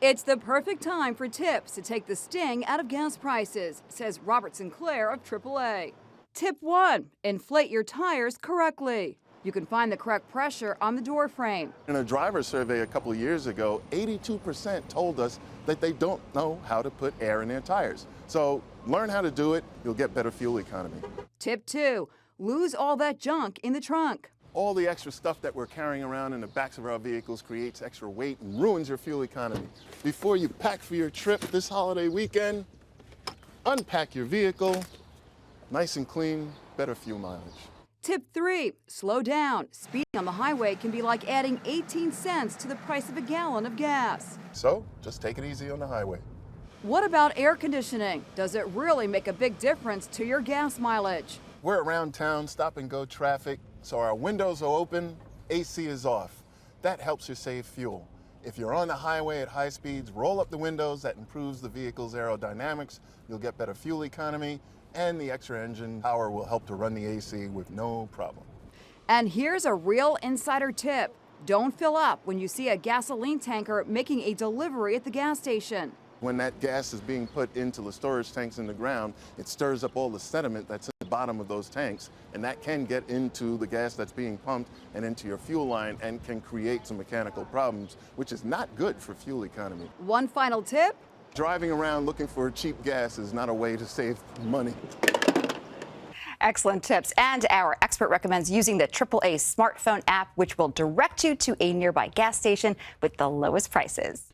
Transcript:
It's the perfect time for tips to take the sting out of gas prices, says Robert Sinclair of AAA. Tip 1. Inflate your tires correctly. You can find the correct pressure on the door frame. In a driver survey a couple of years ago, 82% told us that they don't know how to put air in their tires. So learn how to do it, you'll get better fuel economy. Tip 2. Lose all that junk in the trunk. All the extra stuff that we're carrying around in the backs of our vehicles creates extra weight and ruins your fuel economy. Before you pack for your trip this holiday weekend, unpack your vehicle, nice and clean, better fuel mileage. Tip 3. Slow down. Speeding on the highway can be like adding 18 cents to the price of a gallon of gas. So just take it easy on the highway. What about air conditioning? Does it really make a big difference to your gas mileage? We're around town, stop and go traffic, so our windows are open, AC is off. That helps you save fuel. If you're on the highway at high speeds, roll up the windows. That improves the vehicle's aerodynamics. You'll get better fuel economy, and the extra engine power will help to run the AC with no problem. And here's a real insider tip. Don't fill up when you see a gasoline tanker making a delivery at the gas station. When that gas is being put into the storage tanks in the ground, it stirs up all the sediment that's in the bottom of those tanks, and that can get into the gas that's being pumped and into your fuel line and can create some mechanical problems, which is not good for fuel economy. One final tip. Driving around looking for cheap gas is not a way to save money. Excellent tips. And our expert recommends using the AAA smartphone app, which will direct you to a nearby gas station with the lowest prices.